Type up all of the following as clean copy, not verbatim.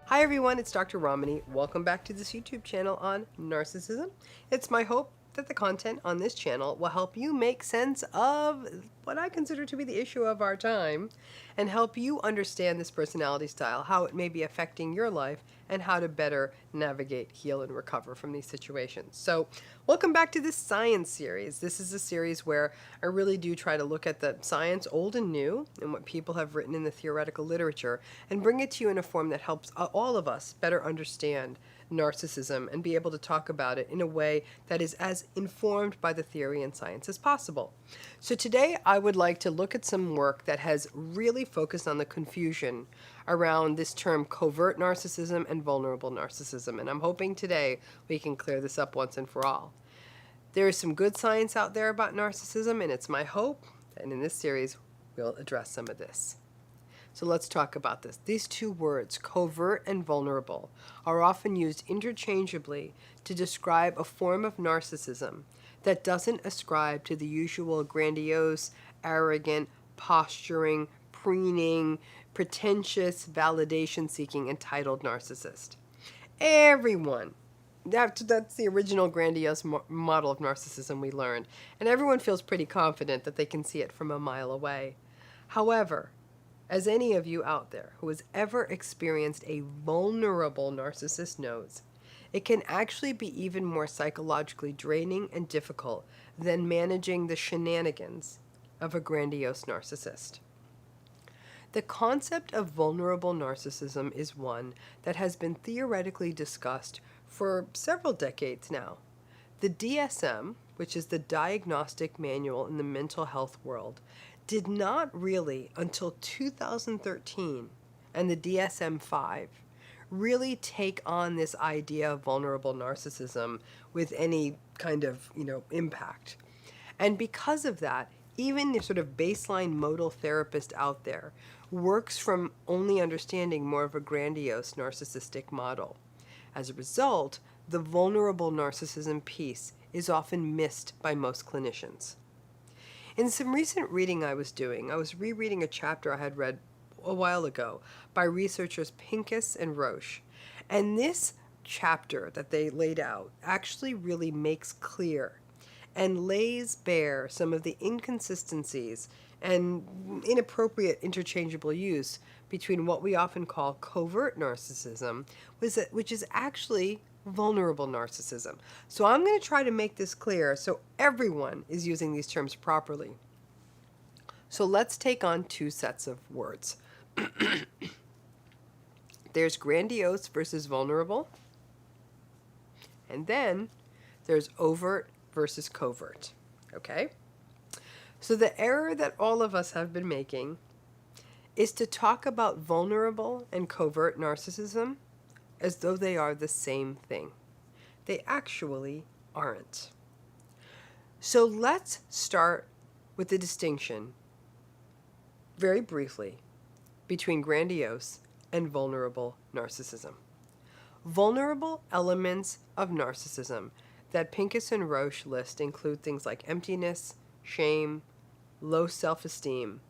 Hi everyone, it's Dr. Ramani. Welcome back to this YouTube channel on narcissism. It's my hope that the content on this channel will help you make sense of what I consider to be the issue of our time and help you understand this personality style, how it may be affecting your life, and how to better navigate, heal, and recover from these situations. So, welcome back to this science series. This is a series where I really do try to look at the science, old and new, and what people have written in the theoretical literature, and bring it to you in a form that helps all of us better understand narcissism and be able to talk about it in a way that is as informed by the theory and science as possible. So today I would like to look at some work that has really focused on the confusion around this term covert narcissism and vulnerable narcissism, and I'm hoping today we can clear this up once and for all. There is some good science out there about narcissism, and it's my hope that in this series we'll address some of this. So let's talk about this. These two words, covert and vulnerable, are often used interchangeably to describe a form of narcissism that doesn't ascribe to the usual grandiose, arrogant, posturing, preening, pretentious, validation-seeking, entitled narcissist. Everyone. That's the original grandiose model of narcissism we learned, and everyone feels pretty confident that they can see it from a mile away. However, as any of you out there who has ever experienced a vulnerable narcissist knows, it can actually be even more psychologically draining and difficult than managing the shenanigans of a grandiose narcissist. The concept of vulnerable narcissism is one that has been theoretically discussed for several decades now. The DSM, which is the Diagnostic Manual in the mental health world, did not really, until 2013, and the DSM-5, really take on this idea of vulnerable narcissism with any kind of, impact. And because of that, even the sort of baseline modal therapist out there works from only understanding more of a grandiose narcissistic model. As a result, the vulnerable narcissism piece is often missed by most clinicians. In some recent reading I was doing, I was rereading a chapter I had read a while ago by researchers Pincus and Roche. And this chapter that they laid out actually really makes clear and lays bare some of the inconsistencies and inappropriate interchangeable use between what we often call covert narcissism, which is actually vulnerable narcissism. So I'm going to try to make this clear so everyone is using these terms properly. So let's take on two sets of words. There's grandiose versus vulnerable, and then there's overt versus covert. Okay? So the error that all of us have been making is to talk about vulnerable and covert narcissism as though they are the same thing. They actually aren't. So let's start with the distinction, very briefly, between grandiose and vulnerable narcissism. Vulnerable elements of narcissism that Pincus and Roche list include things like emptiness, shame, low self-esteem,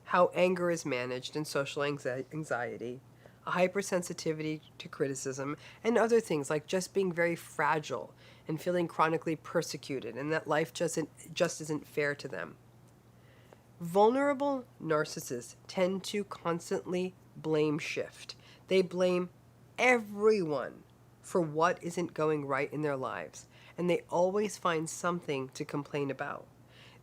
how anger is managed and social anxiety, a hypersensitivity to criticism, and other things like just being very fragile and feeling chronically persecuted and that life just isn't fair to them. Vulnerable narcissists tend to constantly blame shift. They blame everyone for what isn't going right in their lives, and they always find something to complain about.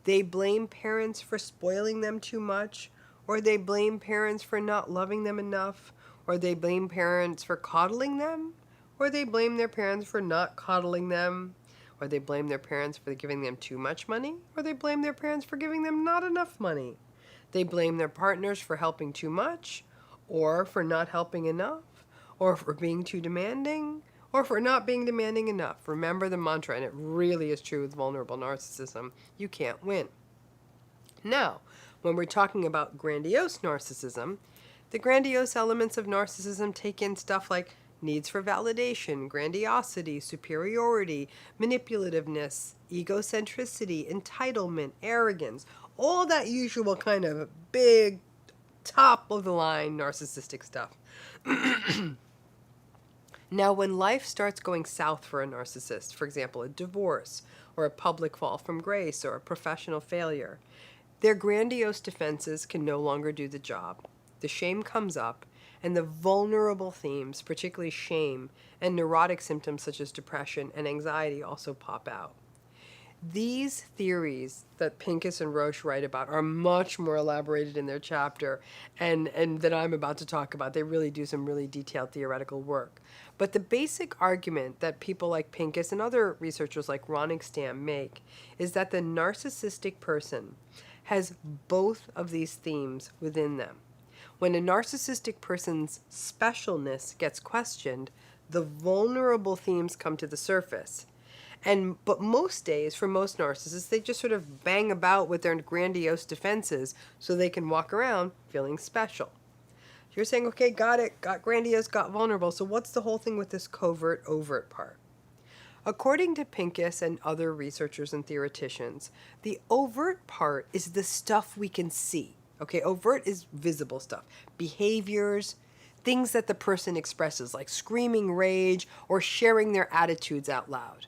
They blame parents for spoiling them too much, or they blame parents for not loving them enough, or they blame parents for coddling them, or they blame their parents for not coddling them, or they blame their parents for giving them too much money, or they blame their parents for giving them not enough money. They blame their partners for helping too much, or for not helping enough, or for being too demanding, or for not being demanding enough. Remember the mantra, and it really is true with vulnerable narcissism: you can't win. Now, when we're talking about grandiose narcissism, the grandiose elements of narcissism take in stuff like needs for validation, grandiosity, superiority, manipulativeness, egocentricity, entitlement, arrogance, all that usual kind of big, top-of-the-line narcissistic stuff. Now, when life starts going south for a narcissist, for example, a divorce or a public fall from grace or a professional failure, their grandiose defenses can no longer do the job. The shame comes up, and the vulnerable themes, particularly shame, and neurotic symptoms such as depression and anxiety also pop out. These theories that Pincus and Roche write about are much more elaborated in their chapter and that I'm about to talk about. They really do some really detailed theoretical work. But the basic argument that people like Pincus and other researchers like Ronigstam make is that the narcissistic person has both of these themes within them. When a narcissistic person's specialness gets questioned, the vulnerable themes come to the surface. But most days, for most narcissists, they just sort of bang about with their grandiose defenses so they can walk around feeling special. You're saying, okay, got it, got grandiose, got vulnerable, so what's the whole thing with this covert, overt part? According to Pincus and other researchers and theoreticians, the overt part is the stuff we can see. Okay, overt is visible stuff. Behaviors, things that the person expresses, like screaming rage or sharing their attitudes out loud.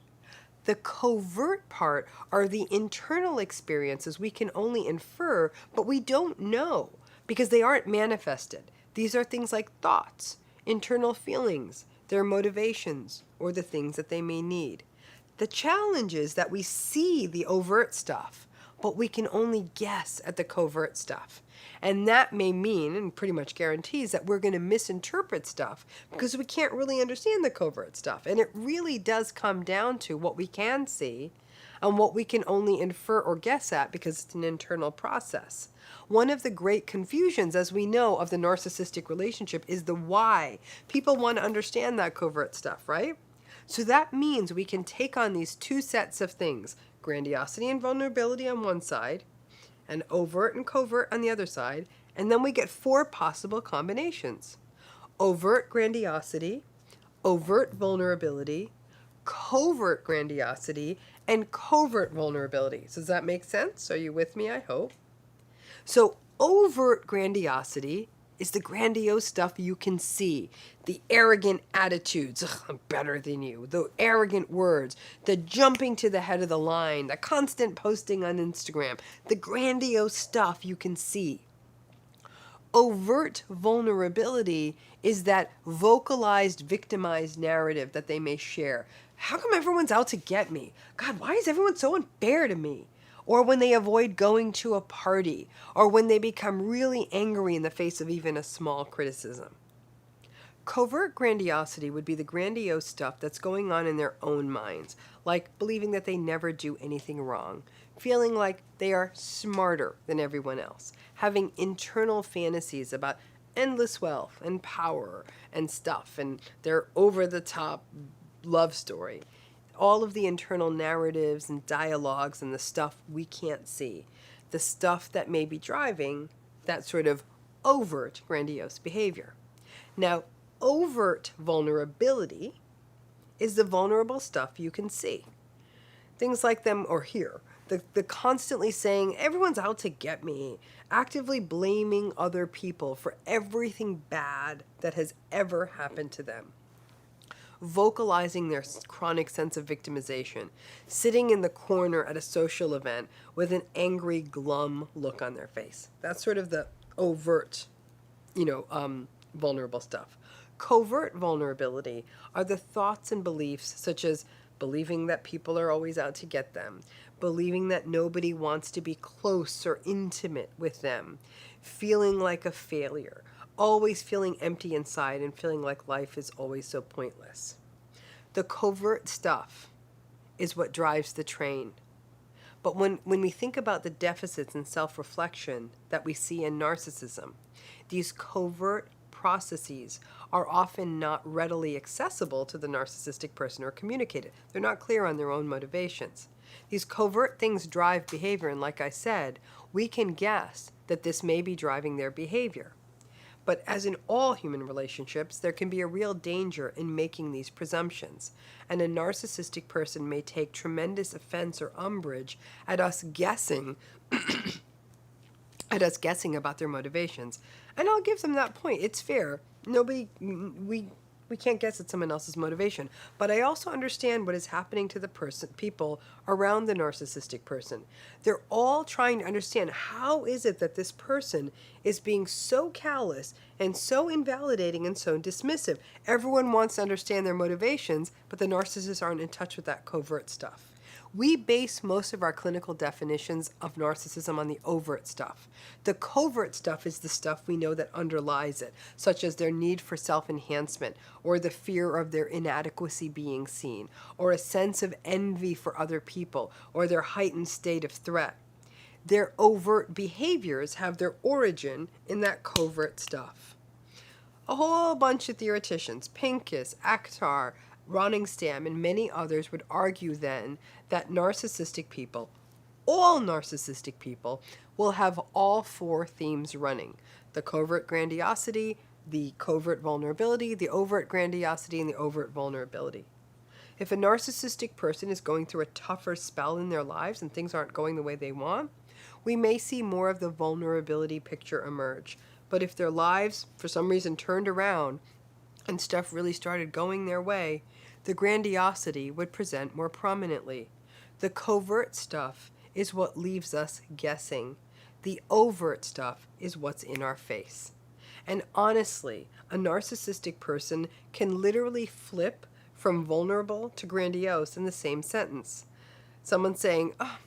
The covert part are the internal experiences we can only infer, but we don't know because they aren't manifested. These are things like thoughts, internal feelings, their motivations, or the things that they may need. The challenge is that we see the overt stuff, but we can only guess at the covert stuff. And that may mean, and pretty much guarantees, that we're going to misinterpret stuff because we can't really understand the covert stuff. And it really does come down to what we can see and what we can only infer or guess at because it's an internal process. One of the great confusions, as we know, of the narcissistic relationship is the why. People want to understand that covert stuff, right? So that means we can take on these two sets of things, grandiosity and vulnerability on one side, and overt and covert on the other side, and then we get four possible combinations. Overt grandiosity, overt vulnerability, covert grandiosity, and covert vulnerability. So does that make sense? Are you with me? I hope. So overt grandiosity is the grandiose stuff you can see. The arrogant attitudes, I'm better than you. The arrogant words, the jumping to the head of the line, the constant posting on Instagram, the grandiose stuff you can see. Overt vulnerability is that vocalized, victimized narrative that they may share. How come everyone's out to get me? God, why is everyone so unfair to me? Or when they avoid going to a party, or when they become really angry in the face of even a small criticism. Covert grandiosity would be the grandiose stuff that's going on in their own minds, like believing that they never do anything wrong, feeling like they are smarter than everyone else, having internal fantasies about endless wealth and power and stuff, and their over-the-top love story. All of the internal narratives and dialogues and the stuff we can't see. The stuff that may be driving that sort of overt grandiose behavior. Now, overt vulnerability is the vulnerable stuff you can see. Things like them or hear. The constantly saying, everyone's out to get me. Actively blaming other people for everything bad that has ever happened to them. Vocalizing their chronic sense of victimization, sitting in the corner at a social event with an angry, glum look on their face. That's sort of the overt, vulnerable stuff. Covert vulnerability are the thoughts and beliefs such as believing that people are always out to get them, believing that nobody wants to be close or intimate with them, feeling like a failure, always feeling empty inside and feeling like life is always so pointless. The covert stuff is what drives the train. But when we think about the deficits in self-reflection that we see in narcissism, these covert processes are often not readily accessible to the narcissistic person or communicated. They're not clear on their own motivations. These covert things drive behavior, and like I said, we can guess that this may be driving their behavior. But as in all human relationships, there can be a real danger in making these presumptions, and a narcissistic person may take tremendous offense or umbrage at us guessing about their motivations. And I'll give them that point. It's fair. We we can't guess at someone else's motivation. But I also understand what is happening to the people around the narcissistic person. They're all trying to understand, how is it that this person is being so callous and so invalidating and so dismissive? Everyone wants to understand their motivations, but the narcissists aren't in touch with that covert stuff. We base most of our clinical definitions of narcissism on the overt stuff. The covert stuff is the stuff we know that underlies it, such as their need for self-enhancement, or the fear of their inadequacy being seen, or a sense of envy for other people, or their heightened state of threat. Their overt behaviors have their origin in that covert stuff. A whole bunch of theoreticians, Pincus, Akhtar, Roningstam, and many others would argue then that narcissistic people, all narcissistic people, will have all four themes running: the covert grandiosity, the covert vulnerability, the overt grandiosity, and the overt vulnerability. If a narcissistic person is going through a tougher spell in their lives and things aren't going the way they want, we may see more of the vulnerability picture emerge. But if their lives, for some reason, turned around and stuff really started going their way, the grandiosity would present more prominently. The covert stuff is what leaves us guessing. The overt stuff is what's in our face. And honestly, a narcissistic person can literally flip from vulnerable to grandiose in the same sentence. Someone saying, "Oh,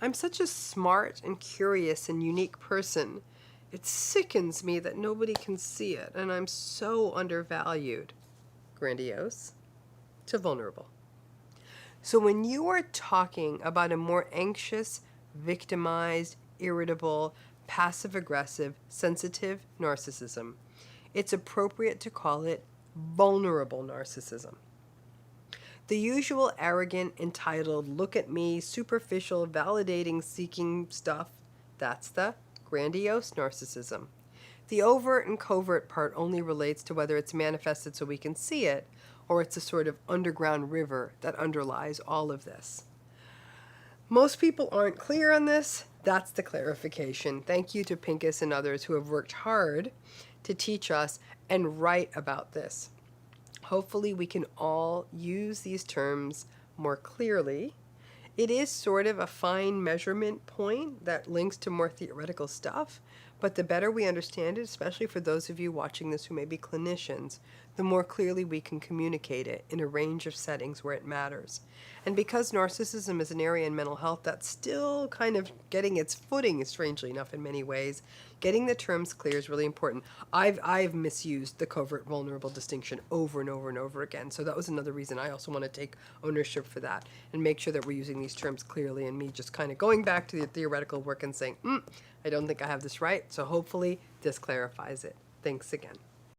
I'm such a smart and curious and unique person. It sickens me that nobody can see it, and I'm so undervalued." Grandiose to vulnerable. So when you are talking about a more anxious, victimized, irritable, passive-aggressive, sensitive narcissism, it's appropriate to call it vulnerable narcissism. The usual arrogant, entitled, look at me, superficial, validating, seeking stuff, that's the grandiose narcissism. The overt and covert part only relates to whether it's manifested so we can see it, or it's a sort of underground river that underlies all of this. Most people aren't clear on this. That's the clarification. Thank you to Pincus and others who have worked hard to teach us and write about this. Hopefully we can all use these terms more clearly. It is sort of a fine measurement point that links to more theoretical stuff, but the better we understand it, especially for those of you watching this who may be clinicians, the more clearly we can communicate it in a range of settings where it matters. And because narcissism is an area in mental health that's still kind of getting its footing, strangely enough, in many ways, getting the terms clear is really important. I've misused the covert vulnerable distinction over and over and over again, so that was another reason I also want to take ownership for that and make sure that we're using these terms clearly, and me just kind of going back to the theoretical work and saying, I don't think I have this right, so hopefully this clarifies it. Thanks again.